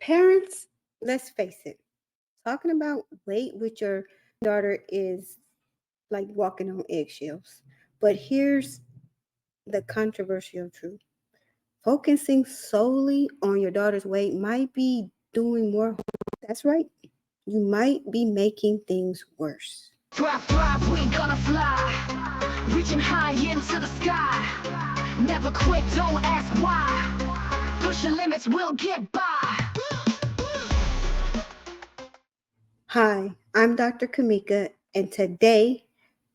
Parents, let's face it, talking about weight with your daughter is like walking on eggshells. But here's the controversial truth. Focusing solely on your daughter's weight might be doing more harm. That's right. You might be making things worse. Thrive, we gonna fly. Reaching high into the sky. Never quit, don't ask why. Push your limits, we'll get by. Hi, I'm Dr. Kamika, and today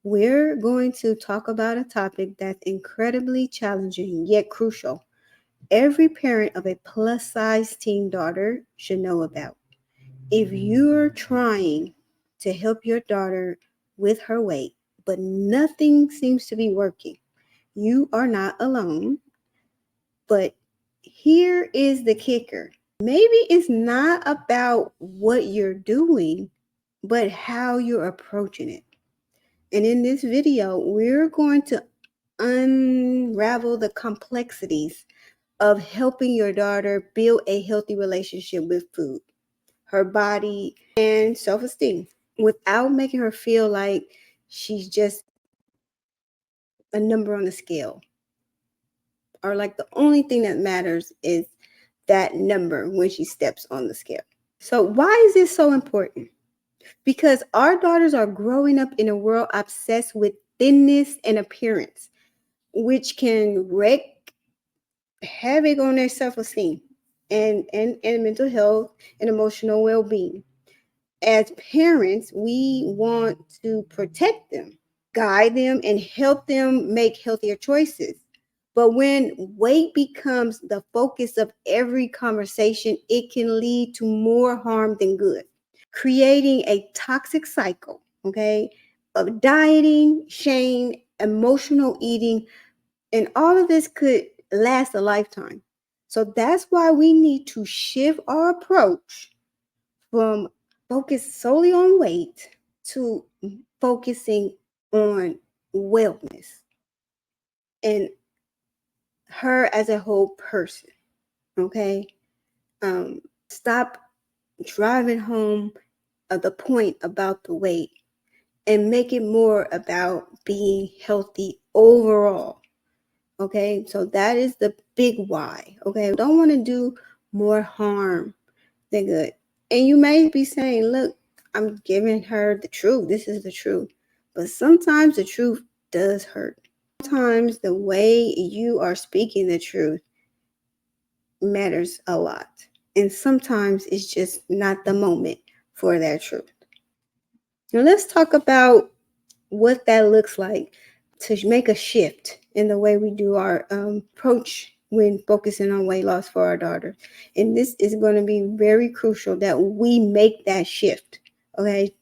we're going to talk about a topic that's incredibly challenging yet crucial. Every parent of a plus-size teen daughter should know about. If you're trying to help your daughter with her weight, but nothing seems to be working, you are not alone. But here is the kicker. Maybe it's not about what you're doing, but how you're approaching it. And in this video, we're going to unravel the complexities of helping your daughter build a healthy relationship with food, her body, and self-esteem without making her feel like she's just a number on the scale, or like the only thing that matters is that number when she steps on the scale. So why is this so important? Because our daughters are growing up in a world obsessed with thinness and appearance, which can wreak havoc on their self-esteem and mental health and emotional well-being. As parents, we want to protect them, guide them, and help them make healthier choices. But when weight becomes the focus of every conversation, it can lead to more harm than good, creating a toxic cycle, okay, of dieting, shame, emotional eating, and all of this could last a lifetime. So that's why we need to shift our approach from focus solely on weight to focusing on wellness and her as a whole person. Okay. Stop driving home the point about the weight and make it more about being healthy overall. Okay, so that is the big why. Okay, don't want to do more harm than good. And you may be saying, look, I'm giving her the truth. This is the truth. But sometimes the truth does hurt. Sometimes the way you are speaking the truth matters a lot. And sometimes it's just not the moment for that truth. Now let's talk about what that looks like to make a shift in the way we do our approach when focusing on weight loss for our daughter. And this is going to be very crucial that we make that shift, okay?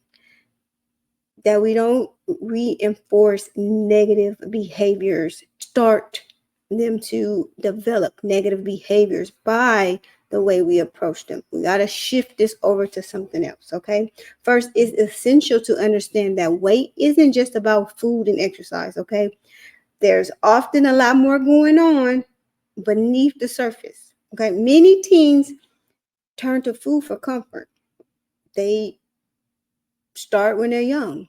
That we don't reinforce negative behaviors, start them to develop negative behaviors by the way we approach them. We got to shift this over to something else, okay? First, it's essential to understand that weight isn't just about food and exercise, okay? There's often a lot more going on beneath the surface, okay? Many teens turn to food for comfort. They start when they're young.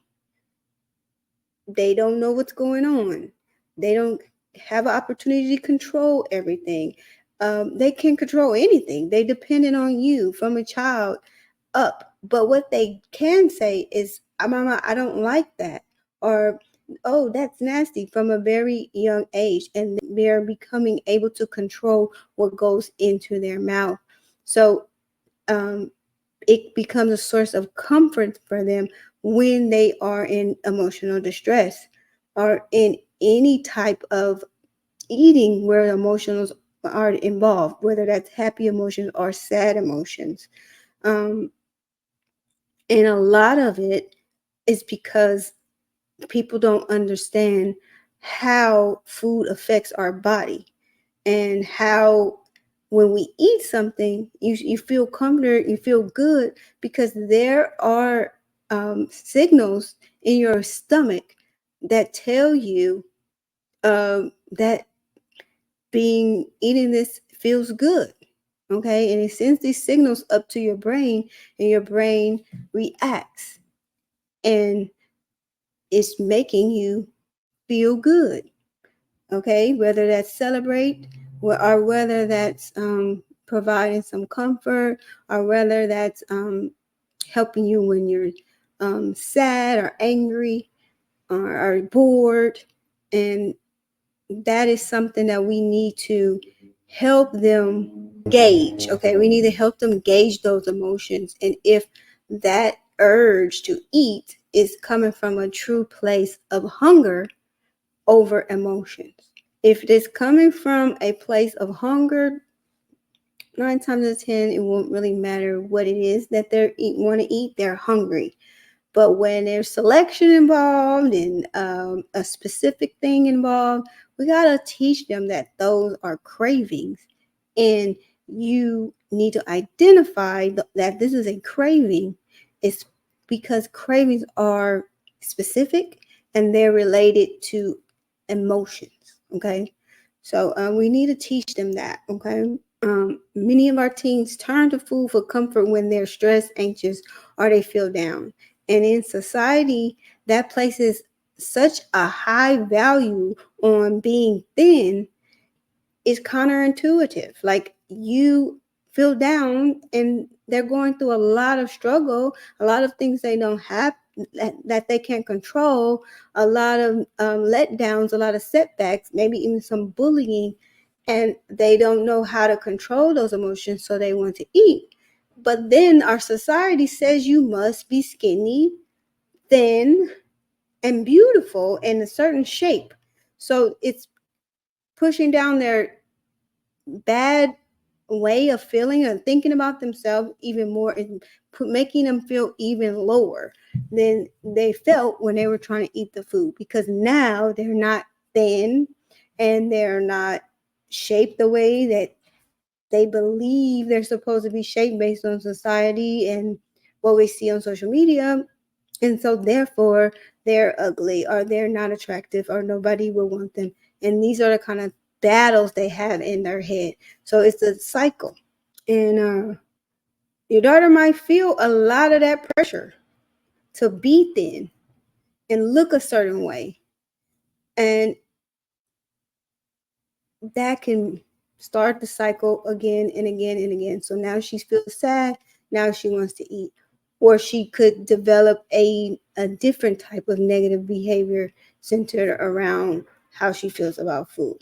They don't know what's going on. They don't have an opportunity to control everything. They can control anything. They dependent on you from a child up. But what they can say is, Mama, I don't like that. Or, oh, that's nasty from a very young age. And they're becoming able to control what goes into their mouth. So it becomes a source of comfort for them when they are in emotional distress or in any type of eating where emotions are involved, whether that's happy emotions or sad emotions. And a lot of it is because people don't understand how food affects our body and how when we eat something, you feel comforted, you feel good because there are signals in your stomach that tell you that eating this feels good. Okay, and it sends these signals up to your brain, and your brain reacts, and it's making you feel good. Okay, whether that's celebrate, or whether that's providing some comfort, or whether that's helping you when you're sad or angry, or bored. And that is something that we need to help them gauge. Okay, we need to help them gauge those emotions, and if that urge to eat is coming from a true place of hunger over emotions. If it is coming from a place of hunger, 9 times out of 10, it won't really matter what it is that they want to eat. They're hungry. But when there's selection involved and a specific thing involved, we got to teach them that those are cravings. And you need to identify that this is a craving. It's because cravings are specific and they're related to emotions. Okay. So we need to teach them that. Okay. Many of our teens turn to food for comfort when they're stressed, anxious, or they feel down. And in society that places such a high value on being thin, is counterintuitive. Like, you feel down and they're going through a lot of struggle, a lot of things they don't have, that they can't control, a lot of letdowns, a lot of setbacks, maybe even some bullying, and they don't know how to control those emotions, so they want to eat. But then our society says you must be skinny, thin, and beautiful in a certain shape. So it's pushing down their bad way of feeling and thinking about themselves even more, and making them feel even lower than they felt when they were trying to eat the food, because now they're not thin and they're not shaped the way that they believe they're supposed to be shaped based on society and what we see on social media. And so therefore they're ugly, or they're not attractive, or nobody will want them. And these are the kind of battles they have in their head. So it's a cycle. And your daughter might feel a lot of that pressure to be thin and look a certain way. And that can start the cycle again and again and again. So now she feels sad, now she wants to eat. Or she could develop a different type of negative behavior centered around how she feels about food.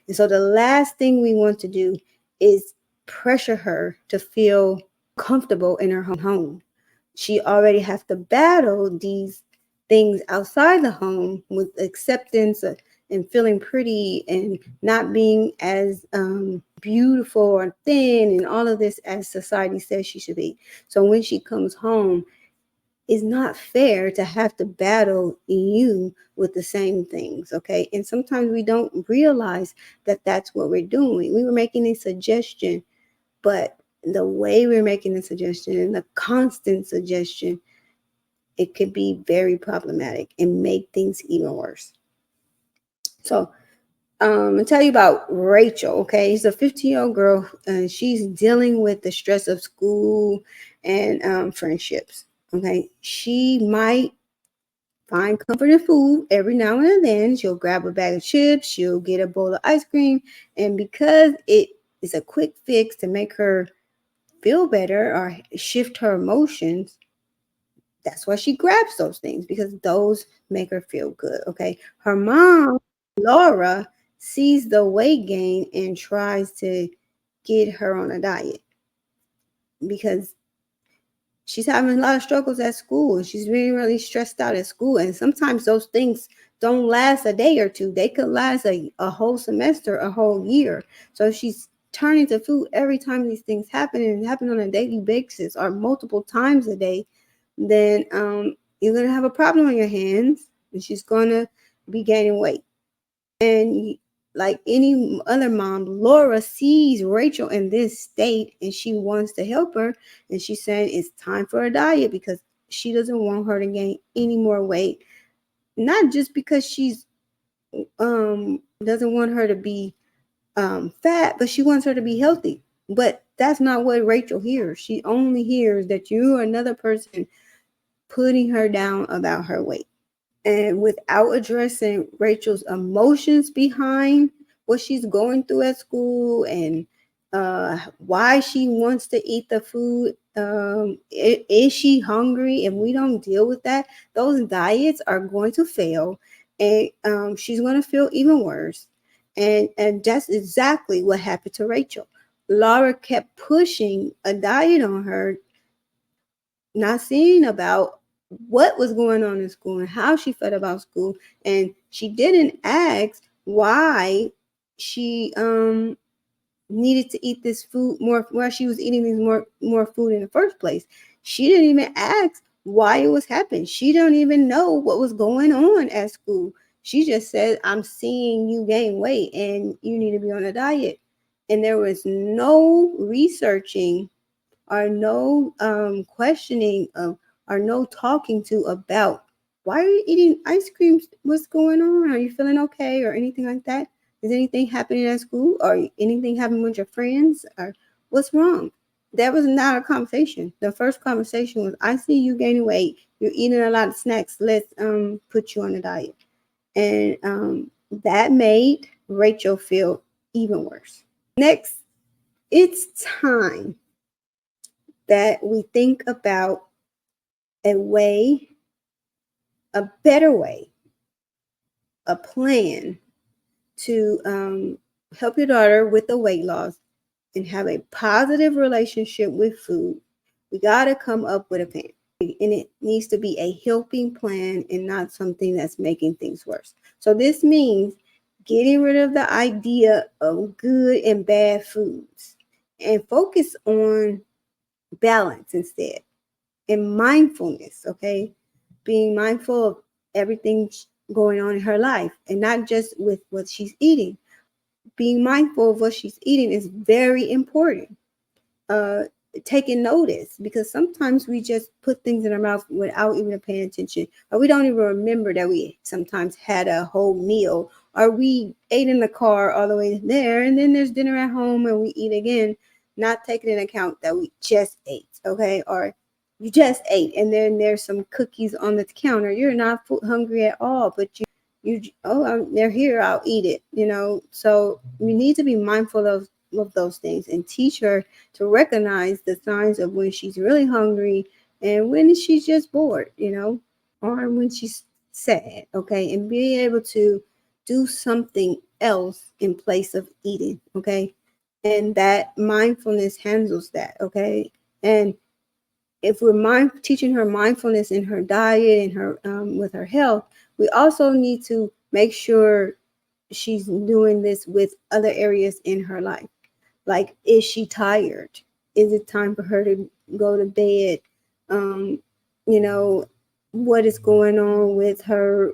And so the last thing we want to do is pressure her to feel comfortable in her home. She already has to battle these things outside the home with acceptance and feeling pretty and not being as beautiful or thin and all of this as society says she should be. So when she comes home, it's not fair to have to battle you with the same things. Okay. And sometimes we don't realize that that's what we're doing. We were making a suggestion, but the way we're making the suggestion and the constant suggestion, it could be very problematic and make things even worse. So I'll tell you about Rachel. Okay, she's a 15-year-old girl, and she's dealing with the stress of school and friendships. Okay, she might find comfort in food every now and then. She'll grab a bag of chips, she'll get a bowl of ice cream, and because it is a quick fix to make her feel better or shift her emotions, that's why she grabs those things, because those make her feel good. Okay. Her mom, Laura, sees the weight gain and tries to get her on a diet because she's having a lot of struggles at school and she's really, really stressed out at school. And sometimes those things don't last a day or two, they could last a whole semester, a whole year. So she's turning to food every time these things happen, and happen on a daily basis or multiple times a day. Then you're going to have a problem on your hands, and she's going to be gaining weight. And like any other mom, Laura sees Rachel in this state and she wants to help her. And she's saying it's time for a diet because she doesn't want her to gain any more weight. Not just because she's doesn't want her to be fat, but she wants her to be healthy. But that's not what Rachel hears. She only hears that you are another person putting her down about her weight. And without addressing Rachel's emotions behind what she's going through at school and why she wants to eat the food, is she hungry? If we don't deal with that, those diets are going to fail, and she's going to feel even worse. And that's exactly what happened to Rachel. Laura kept pushing a diet on her, not seeing about what was going on in school and how she felt about school. And she didn't ask why she needed to eat this food more, why she was eating these more food in the first place. She didn't even ask why it was happening. She don't even know what was going on at school. She just said, I'm seeing you gain weight and you need to be on a diet. And there was no researching or no questioning of, or no talking to about, why are you eating ice cream? What's going on? Are you feeling okay or anything like that? Is anything happening at school or anything happening with your friends or what's wrong? That was not a conversation. The first conversation was, I see you gaining weight. You're eating a lot of snacks. Let's put you on a diet. And that made Rachel feel even worse. Next, it's time that we think about a way, a better way, a plan to help your daughter with the weight loss and have a positive relationship with food. We got to come up with a plan. And it needs to be a helping plan and not something that's making things worse. So this means getting rid of the idea of good and bad foods and focus on balance instead. And mindfulness, okay? Being mindful of everything going on in her life and not just with what she's eating. Being mindful of what she's eating is very important. Uh, Taking notice, because sometimes we just put things in our mouth without even paying attention, or we don't even remember that we sometimes had a whole meal, or we ate in the car all the way there, and then there's dinner at home and we eat again, not taking into account that we just ate, okay? Or you just ate and then there's some cookies on the counter. You're not hungry at all, but they're here, I'll eat it, you know? So we need to be mindful of those things and teach her to recognize the signs of when she's really hungry and when she's just bored, you know, or when she's sad, okay? And being able to do something else in place of eating, okay? And that mindfulness handles that, okay? And if we're teaching her mindfulness in her diet and her with her health, we also need to make sure she's doing this with other areas in her life. Like, is she tired? Is it time for her to go to bed? Um, you know, what is going on with her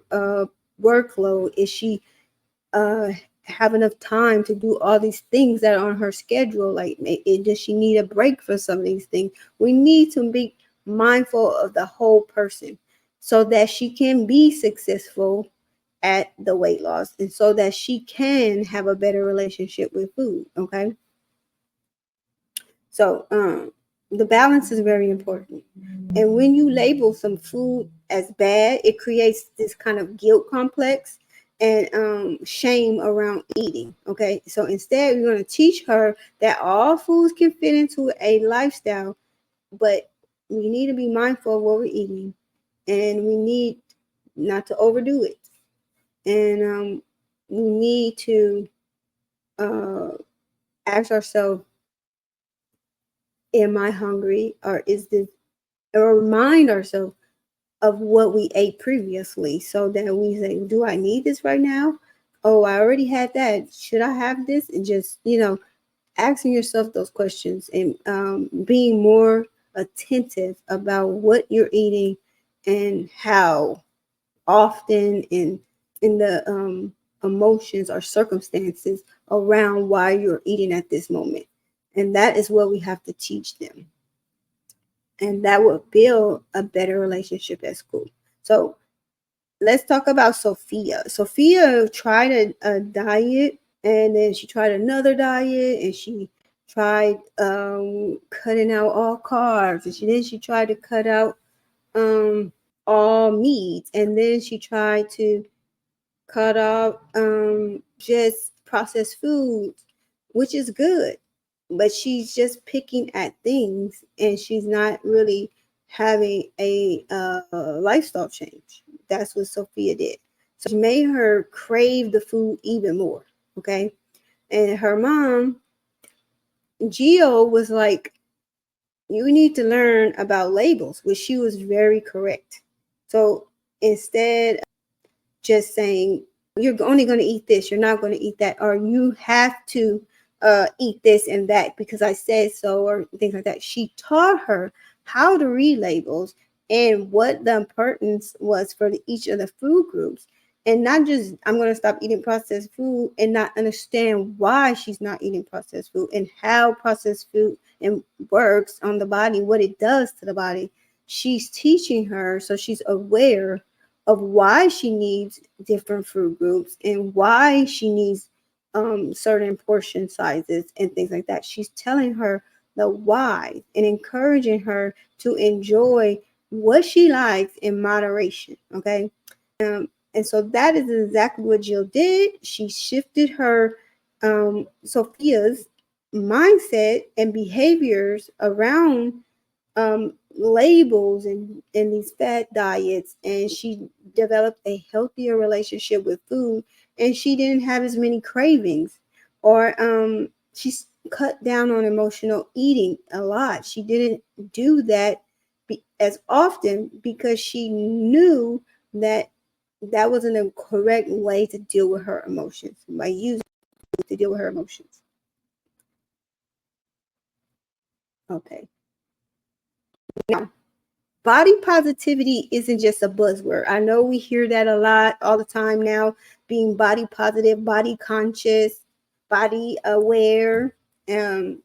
workload? Is she uh, have enough time to do all these things that are on her schedule? Like, does she need a break for some of these things? We need to be mindful of the whole person so that she can be successful at the weight loss and so that she can have a better relationship with food, okay? So the balance is very important. And when you label some food as bad, it creates this kind of guilt complex and shame around eating. Okay. So instead, we're going to teach her that all foods can fit into a lifestyle, but we need to be mindful of what we're eating and we need not to overdo it. And we need to uh, ask ourselves, am I hungry, or is this, or remind ourselves of what we ate previously so that we say, do I need this right now? Oh, I already had that. Should I have this? And just, asking yourself those questions and being more attentive about what you're eating and how often in the emotions or circumstances around why you're eating at this moment. And that is what we have to teach them, and that will build a better relationship at school. So let's talk about Sophia. Sophia tried a diet, and then she tried another diet, and she tried cutting out all carbs, and then she tried to cut out all meat, and then she tried to cut out just processed foods, which is good, but she's just picking at things, and she's not really having a lifestyle change. That's what Sophia did. So she made her crave the food even more. Okay, and her mom Gio was like, you need to learn about labels, which she was very correct. So instead just saying, you're only going to eat this, you're not going to eat that, or you have to eat this and that because I said so, or things like that, she taught her how to read labels and what the importance was for each of the food groups. And not just, I'm going to stop eating processed food, and not understand why she's not eating processed food and how processed food and works on the body, what it does to the body. She's teaching her so she's aware of why she needs different food groups and why she needs certain portion sizes and things like that. She's telling her the why and encouraging her to enjoy what she likes in moderation. Okay. And so that is exactly what Jill did. She shifted her Sophia's mindset and behaviors around labels and these fat diets, and she developed a healthier relationship with food, and she didn't have as many cravings, or she cut down on emotional eating a lot. She didn't do that as often because she knew that that wasn't a correct way to deal with her emotions, by using to deal with her emotions. Okay. Now, body positivity isn't just a buzzword. I know we hear that a lot all the time now, being body positive, body conscious, body aware. Um,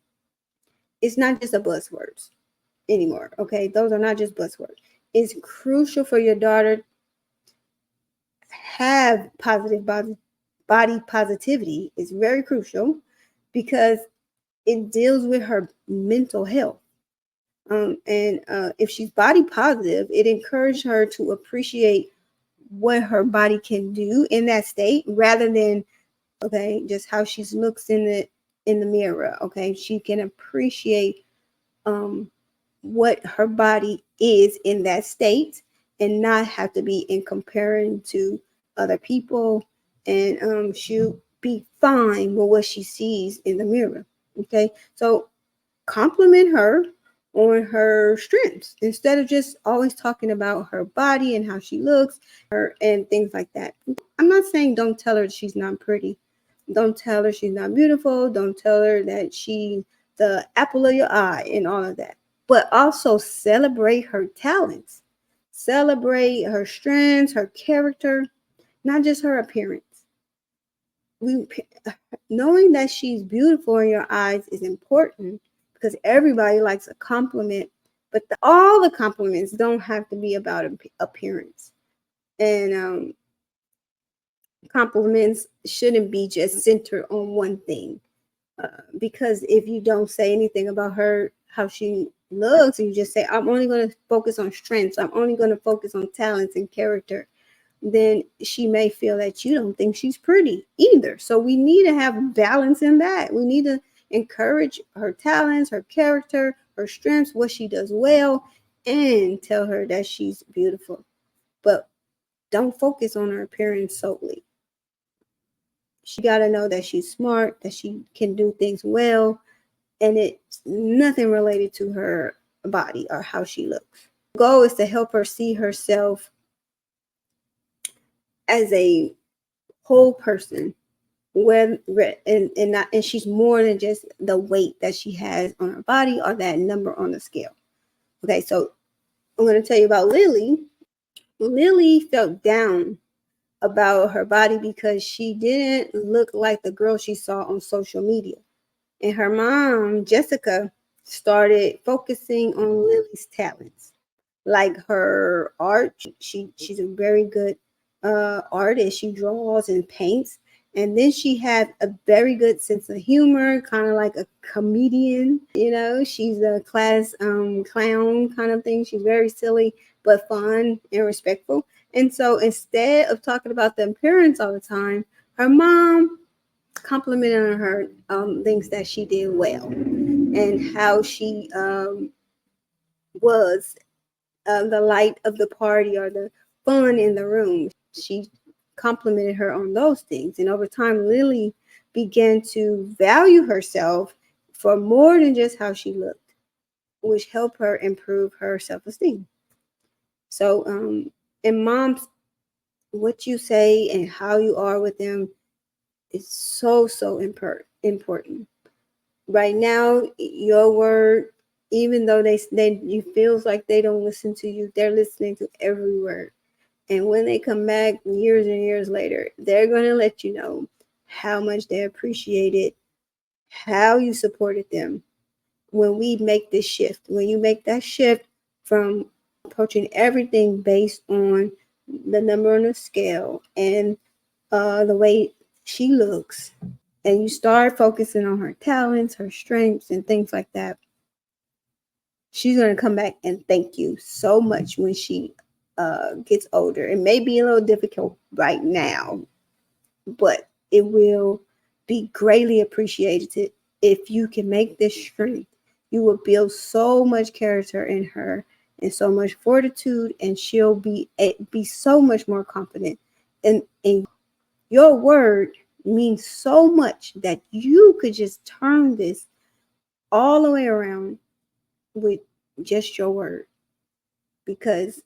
it's not just a buzzword anymore. Okay, those are not just buzzwords. It's crucial for your daughter to have positive body positivity. It's very crucial because it deals with her mental health. And if she's body positive, it encourages her to appreciate what her body can do in that state, rather than just how she looks in the mirror. Okay, she can appreciate what her body is in that state, and not have to be in comparing to other people, and she'll be fine with what she sees in the mirror. Okay, so compliment her on her strengths instead of just always talking about her body and how she looks, her and things like that. I'm not saying don't tell her she's not pretty. Don't tell her she's not beautiful. Don't tell her that she's the apple of your eye and all of that. But also celebrate her talents. Celebrate her strengths, her character, not just her appearance. We knowing that she's beautiful in your eyes is important, because everybody likes a compliment, but all the compliments don't have to be about appearance. And compliments shouldn't be just centered on one thing. Because if you don't say anything about her, how she looks, and you just say, I'm only going to focus on strengths, I'm only going to focus on talents and character, then she may feel that you don't think she's pretty either. So we need to have balance in that. We need to encourage her talents, her character, her strengths, what she does well, and tell her that she's beautiful. But don't focus on her appearance solely. She got to know that she's smart, that she can do things well, and it's nothing related to her body or how she looks. The goal is to help her see herself as a whole person, where and she's more than just the weight that she has on her body or that number on the scale. Okay, so I'm going to tell you about Lily. Lily felt down about her body because she didn't look like the girl she saw on social media. And her mom, Jessica, started focusing on Lily's talents, like her art. She's a very good artist. She draws and paints, And then she had a very good sense of humor, kind of like a comedian. She's a class clown kind of thing. She's very silly, but fun and respectful. And so instead of talking about the appearance all the time, her mom complimented her things that she did well and how she was the light of the party or the fun in the room. She complimented her on those things. And over time, Lily began to value herself for more than just how she looked, which helped her improve her self esteem. So, and moms, what you say and how you are with them is so important. Right now, your word, even though they you feels like they don't listen to you, they're listening to every word. And when they come back years and years later, they're going to let you know how much they appreciated how you supported them. When we make this shift, when you make that shift from approaching everything based on the number on the scale and the way she looks, and you start focusing on her talents, her strengths, and things like that, she's going to come back and thank you so much when she gets older. It may be a little difficult right now, but it will be greatly appreciated if you can make this strength. You will build so much character in her and so much fortitude, and she'll be so much more confident. And your word means so much that you could just turn this all the way around with just your word, because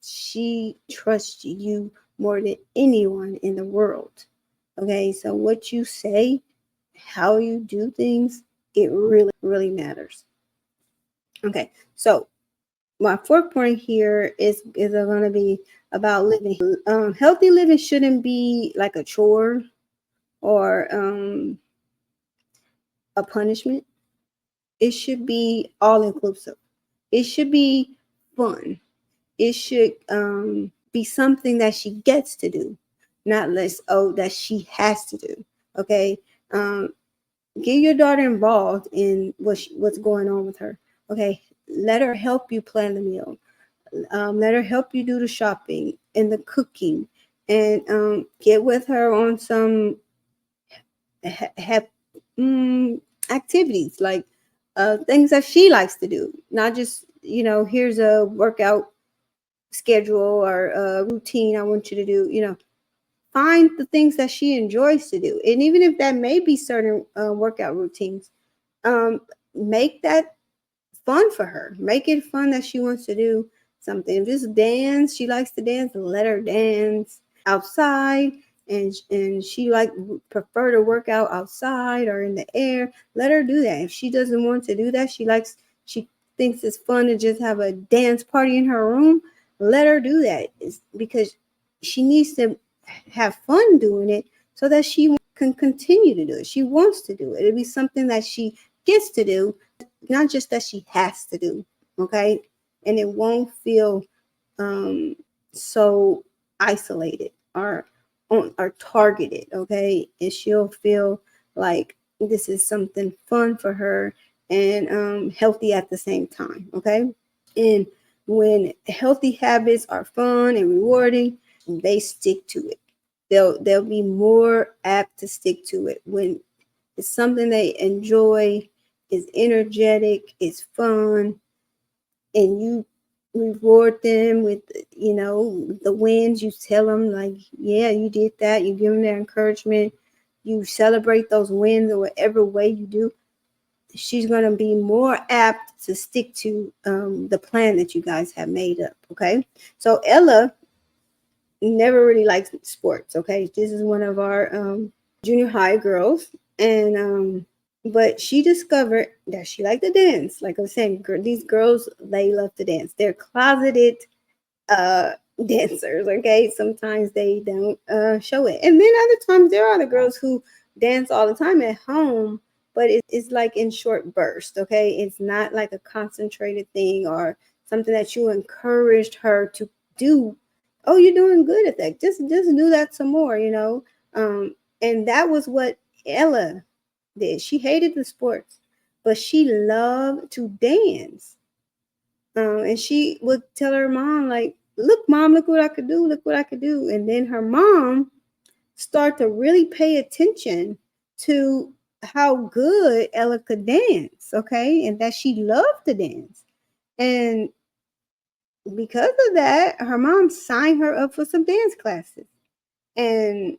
she trusts you more than anyone in the world. Okay, so what you say, how you do things, it really matters. Okay, so my fourth point here is going to be about living. Healthy living shouldn't be like a chore or a punishment. It should be all inclusive. It should be fun. It should be something that she gets to do, not less that she has to do. Okay, get your daughter involved in what's going on with her. Okay, let her help you plan the meal. Let her help you do the shopping and the cooking, and get with her on some have activities like things that she likes to do, not just here's a workout schedule or a routine I want you to do. Find the things that she enjoys to do, and even if that may be certain workout routines, um, make that fun for her. Make it fun that she wants to do something. If it's dance, she likes to dance, let her dance outside. And she prefer to work out outside or in the air, let her do that. If she doesn't want to do that, she thinks it's fun to just have a dance party in her room, let her do that. It's because she needs to have fun doing it so that she can continue to do it. She wants to do it. It'll be something that she gets to do, not just that she has to do. Okay, and it won't feel so isolated or targeted. Okay, and she'll feel like this is something fun for her and healthy at the same time. Okay, and when healthy habits are fun and rewarding, they stick to it. They'll be more apt to stick to it when it's something they enjoy, is energetic, is fun, and you reward them with the wins. You tell them like, yeah, you did that. You give them their encouragement. You celebrate those wins in whatever way you do. She's going to be more apt to stick to the plan that you guys have made up. Okay, so Ella never really liked sports. Okay, this is one of our junior high girls, and but she discovered that she liked to dance. Like I was saying, these girls, they love to dance. They're closeted uh dancers. Okay, sometimes they don't show it, and then other times there are the girls who dance all the time at home, but it's like in short bursts. Okay, it's not like a concentrated thing or something that you encouraged her to do. Oh, you're doing good at that, just do that some more. And that was what Ella did. She hated the sports, but she loved to dance. And she would tell her mom, like, look, mom, look what I could do, look what I could do. And then her mom started to really pay attention to how good Ella could dance, okay? And that she loved to dance. And because of that, her mom signed her up for some dance classes. And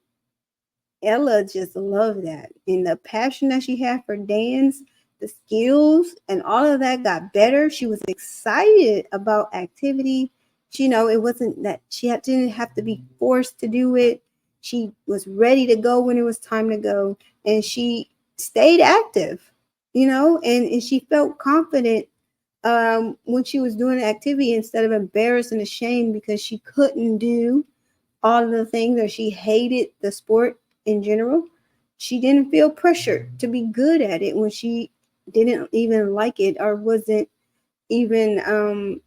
Ella just loved that. And the passion that she had for dance, the skills, and all of that got better. She was excited about activity. It wasn't that didn't have to be forced to do it. She was ready to go when it was time to go. And she stayed active, and she felt confident when she was doing the activity instead of embarrassed and ashamed because she couldn't do all of the things or she hated the sport in general. She didn't feel pressured to be good at it when she didn't even like it or wasn't even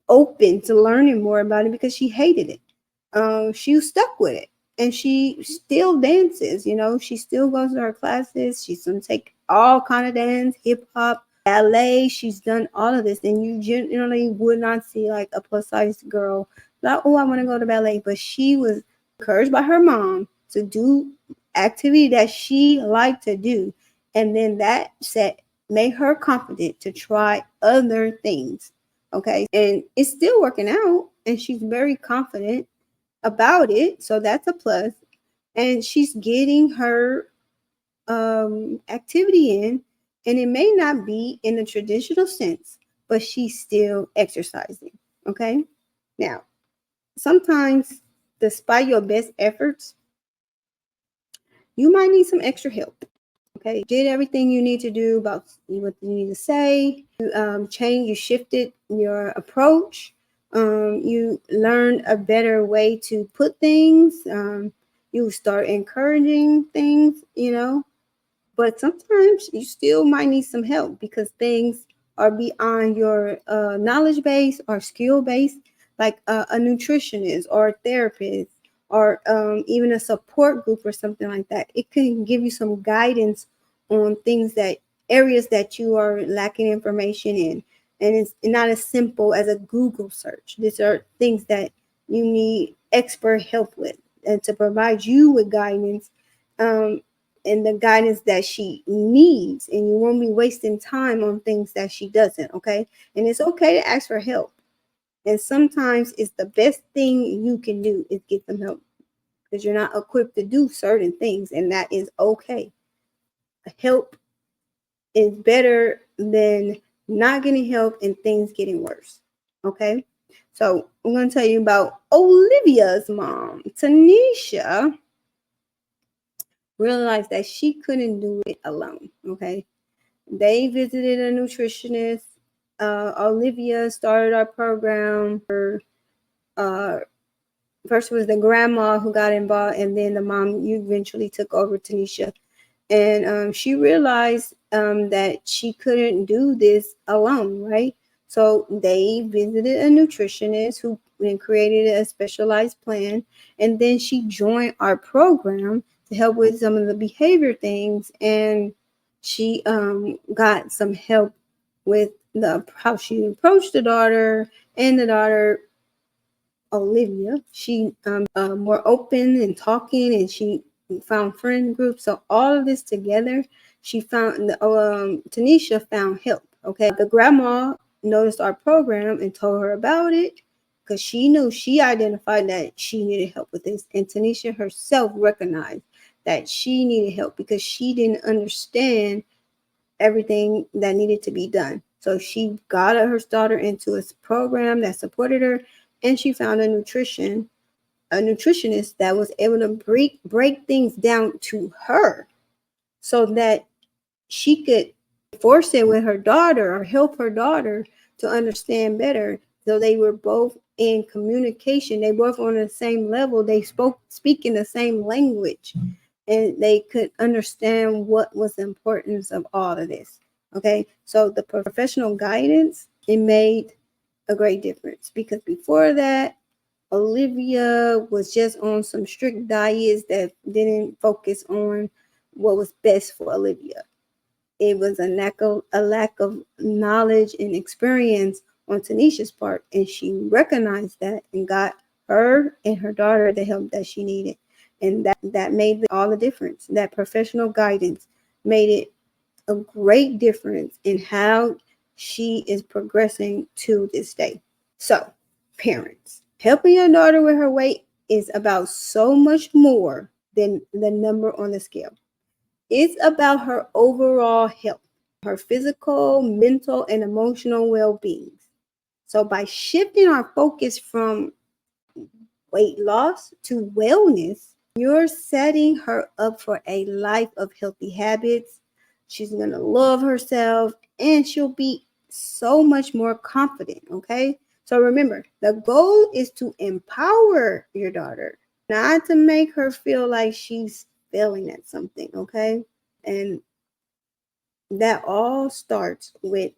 open to learning more about it because she hated it. She was stuck with it, and she still dances. She still goes to her classes. She's gonna take all kind of dance, hip hop, ballet. She's done all of this, and you generally would not see like a plus size girl like, oh, I want to go to ballet. But she was encouraged by her mom to do activity that she liked to do, and then that made her confident to try other things. Okay, and it's still working out, and she's very confident about it, so that's a plus. And she's getting her activity in, and it may not be in the traditional sense, but she's still exercising. Okay, now sometimes, despite your best efforts, you might need some extra help. Okay, did everything you need to do about what you need to say. You shifted your approach. You learned a better way to put things. You start encouraging things. But sometimes you still might need some help because things are beyond your knowledge base or skill base, like a nutritionist or a therapist or even a support group or something like that. It can give you some guidance on areas that you are lacking information in. And it's not as simple as a Google search. These are things that you need expert help with and to provide you with guidance. And the guidance that she needs, and you won't be wasting time on things that she doesn't. Okay, and it's okay to ask for help, and sometimes it's the best thing you can do is get some help because you're not equipped to do certain things, and that is okay. Help is better than not getting help and things getting worse. Okay, so I'm going to tell you about Olivia's mom. Tanisha realized that she couldn't do it alone. Okay, they visited a nutritionist. Olivia started our program. Uh, First was the grandma who got involved, and then the mom eventually took over, Tanisha. And she realized that she couldn't do this alone, right? So they visited a nutritionist who created a specialized plan, and then she joined our program to help with some of the behavior things, and she got some help with how she approached the daughter, and the daughter Olivia, she more open and talking, and she found friend groups. So all of this together, she found Tanisha found help. Okay, the grandma noticed our program and told her about it because she identified that she needed help with this, and Tanisha herself recognized that she needed help because she didn't understand everything that needed to be done. So she got her daughter into a program that supported her, and she found a nutritionist that was able to break things down to her so that she could force it with her daughter or help her daughter to understand better. So they were both in communication. They both on the same level. They speaking the same language, and they could understand what was the importance of all of this. Okay, so the professional guidance, it made a great difference because before that, Olivia was just on some strict diets that didn't focus on what was best for Olivia. It was a lack of knowledge and experience on Tanisha's part, and she recognized that and got her and her daughter the help that she needed, and that made all the difference. That professional guidance made it a great difference in how she is progressing to this day. So, parents, helping your daughter with her weight is about so much more than the number on the scale. It's about her overall health, her physical, mental, and emotional well being. So, by shifting our focus from weight loss to wellness, you're setting her up for a life of healthy habits. She's going to love herself and she'll be so much more confident. Okay. So remember, the goal is to empower your daughter, not to make her feel like she's failing at something. Okay. And that all starts with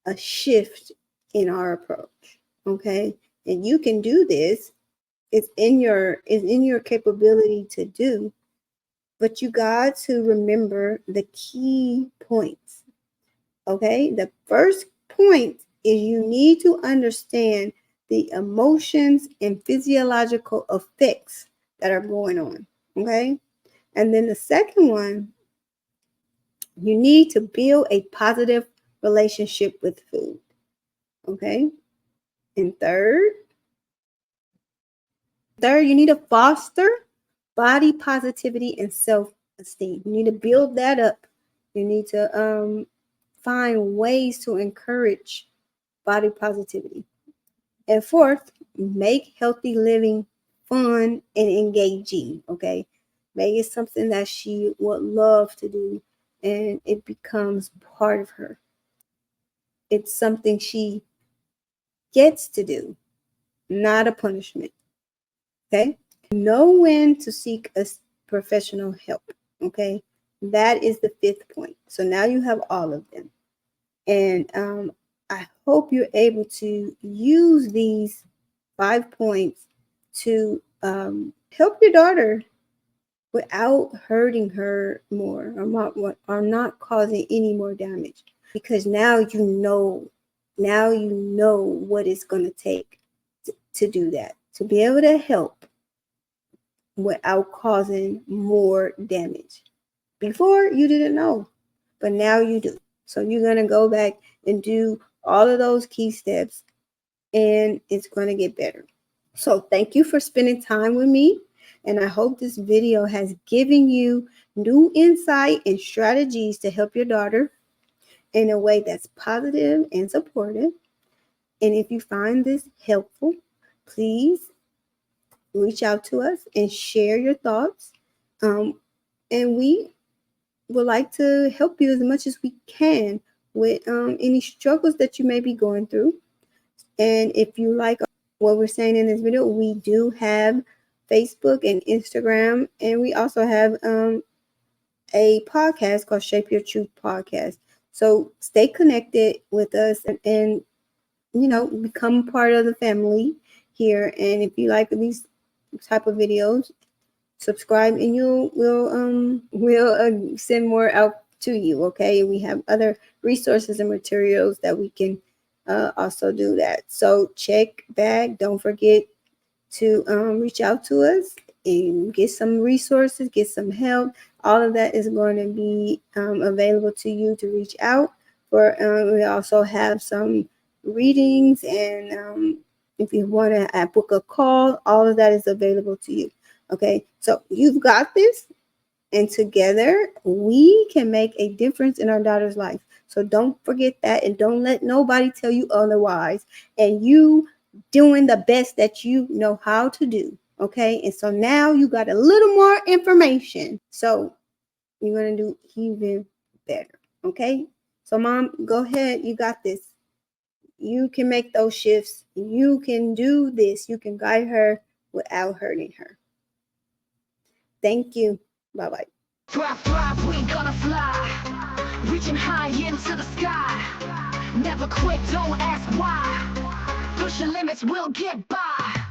a shift in our approach. Okay. And you can do this. It's in your capability to do, but you got to remember the key points. Okay. The first point is you need to understand the emotions and physiological effects that are going on. Okay. And then the second one, you need to build a positive relationship with food. Okay. And third, you need to foster body positivity and self-esteem. You need to build that up. You need to find ways to encourage body positivity. And fourth, make healthy living fun and engaging. Okay. Make it something that she would love to do and it becomes part of her. It's something she gets to do, not a punishment. Okay. Know when to seek a professional help. Okay. That is the fifth point. So now you have all of them. And I hope you're able to use these 5 points to help your daughter without hurting her more or not causing any more damage. Because now you know what it's going to take to do that, to be able to help without causing more damage. Before you didn't know, but now you do. So you're going to go back and do all of those key steps and it's going to get better. So thank you for spending time with me. And I hope this video has given you new insight and strategies to help your daughter in a way that's positive and supportive. And if you find this helpful, please reach out to us and share your thoughts. And we would like to help you as much as we can with any struggles that you may be going through. And if you like what we're saying in this video, we do have Facebook and Instagram, and we also have a podcast called Shape Your Truth Podcast. So stay connected with us and become part of the family here. And if you like these type of videos, subscribe and we'll send more out to you. Okay. We have other resources and materials that we can also do that. So check back. Don't forget to reach out to us and get some resources, get some help. All of that is going to be available to you to reach out for. We also have some readings, and if you want to book a call, all of that is available to you. Okay, so you've got this, and together we can make a difference in our daughter's life. So don't forget that, and don't let nobody tell you otherwise. And you doing the best that you know how to do. Okay, and so now you got a little more information. So you're going to do even better. Okay, so mom, go ahead. You got this. You can make those shifts. You can do this. You can guide her without hurting her. Thank you. Bye-bye. Thrive, we gonna fly. Reaching high into the sky. Never quit, don't ask why. Push your limits, we'll get by.